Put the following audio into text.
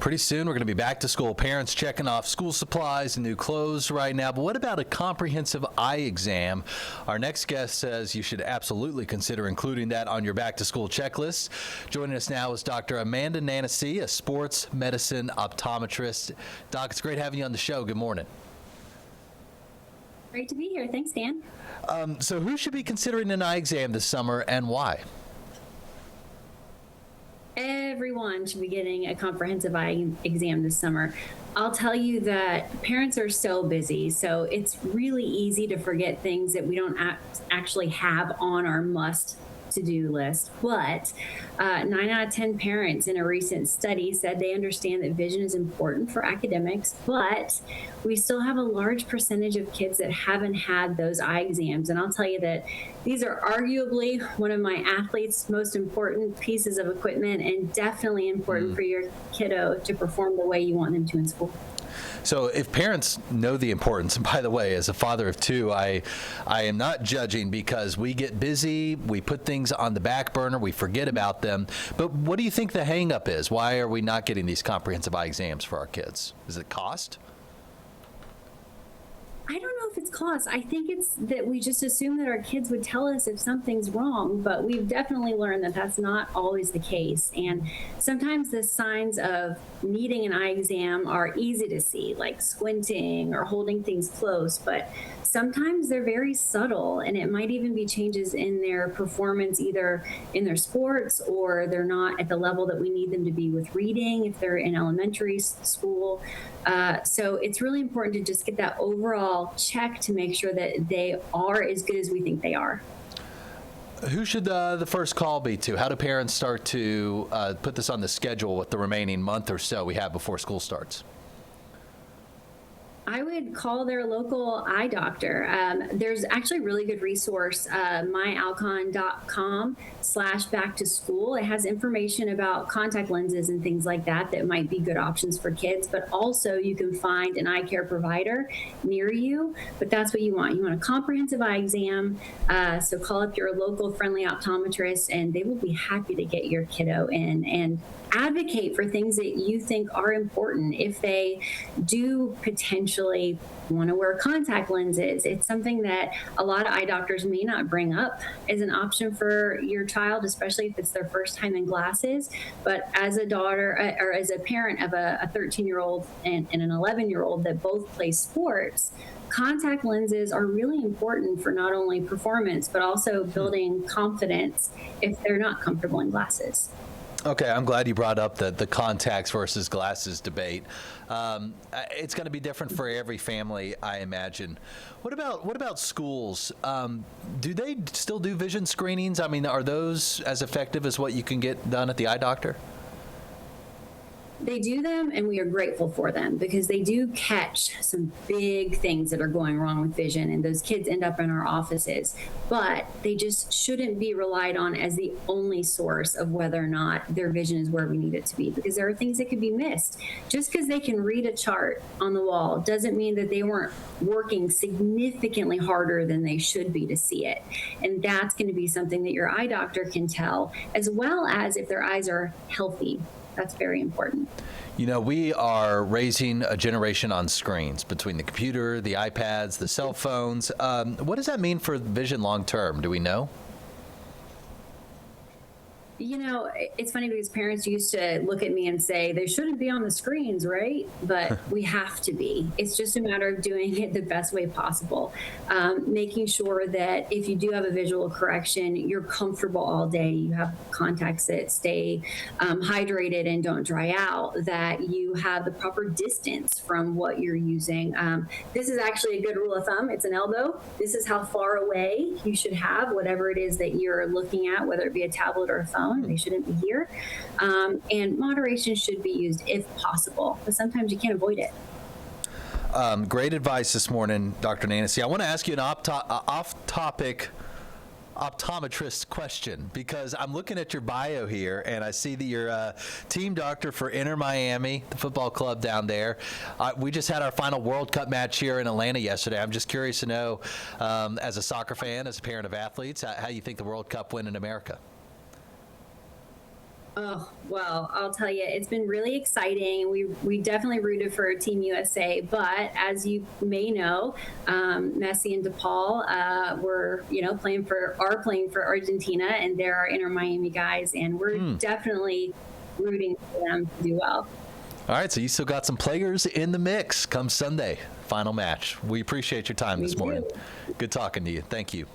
Pretty soon we're going to be back to school. Parents checking off school supplies and new clothes right now. But what about a comprehensive eye exam? Our next guest says you should absolutely consider including that on your back to school checklist. Joining us now is Dr. Amanda Nanasy, a sports medicine optometrist. Doc, it's great having you on the show. Good morning. Great to be here. Thanks, Dan. So who should be considering an eye exam this summer and why? Everyone should be getting a comprehensive eye exam this summer. I'll tell you that parents are so busy, so it's really easy to forget things that we don't actually have on our must-to-do list. But 9 out of 10 parents in a recent study said they understand that vision is important for academics, but we still have a large percentage of kids that haven't had those eye exams. And I'll tell you that these are arguably one of my athletes' most important pieces of equipment, and definitely important for your kiddo to perform the way you want them to in school. So if parents know the importance, and by the way, as a father of two, I am not judging because we get busy, we put things on the back burner, we forget about them. But what do you think the hang up is? Why are we not getting these comprehensive eye exams for our kids? Is it cost? I don't know if it's cost. I think it's that we just assume that our kids would tell us if something's wrong, but we've definitely learned that that's not always the case. And sometimes the signs of needing an eye exam are easy to see, like squinting or holding things close, but sometimes they're very subtle, and it might even be changes in their performance, either in their sports or they're not at the level that we need them to be with reading if they're in elementary school. So it's really important to just get that overall check to make sure that they are as good as we think they are. Who should the first call be to? How do parents start to put this on the schedule with the remaining month or so we have before school starts? I would call their local eye doctor. There's actually a really good resource, myalcon.com/back to school. It has information about contact lenses and things like that that might be good options for kids, but also you can find an eye care provider near you, but that's what you want. You want a comprehensive eye exam. So call up your local friendly optometrist and they will be happy to get your kiddo in and advocate for things that you think are important. If they do potentially want to wear contact lenses, it's something that a lot of eye doctors may not bring up as an option for your child, especially if it's their first time in glasses. But as a daughter or as a parent of a 13-year-old and an 11-year-old that both play sports, contact lenses are really important for not only performance, but also building confidence if they're not comfortable in glasses. Okay, I'm glad you brought up the contacts versus glasses debate. It's going to be different for every family, I imagine. What about schools? Do they still do vision screenings? I mean, are those as effective as what you can get done at the eye doctor? They do them, and we are grateful for them because they do catch some big things that are going wrong with vision, and those kids end up in our offices. But they just shouldn't be relied on as the only source of whether or not their vision is where we need it to be, because there are things that could be missed. Just because they can read a chart on the wall doesn't mean that they weren't working significantly harder than they should be to see it. And that's going to be something that your eye doctor can tell, as well as if their eyes are healthy. That's very important. You know, we are raising a generation on screens between the computer, the iPads, the cell phones. What does that mean for vision long term? Do we know? You know, it's funny because parents used to look at me and say, they shouldn't be on the screens, right? But we have to be. It's just a matter of doing it the best way possible. Making sure that if you do have a visual correction, you're comfortable all day. You have contacts that stay hydrated and don't dry out, that you have the proper distance from what you're using. This is actually a good rule of thumb. It's an elbow. This is how far away you should have whatever it is that you're looking at, whether it be a tablet or a phone. They shouldn't be here. And moderation should be used if possible, but sometimes you can't avoid it. Great advice this morning, Dr. Nanasy. I want to ask you an off-topic optometrist question, because I'm looking at your bio here and I see that you're a team doctor for Inter Miami, the football club down there. We just had our final World Cup match here in Atlanta yesterday. I'm just curious to know, as a soccer fan, as a parent of athletes, how you think the World Cup went in America. Oh, well, I'll tell you, it's been really exciting. We definitely rooted for Team USA, but as you may know, Messi and DePaul were, playing for Argentina, and they're our Inter Miami guys, and we're definitely rooting for them to do well. All right, so you still got some players in the mix come Sunday, final match. We appreciate your time this morning. Good talking to you. Thank you.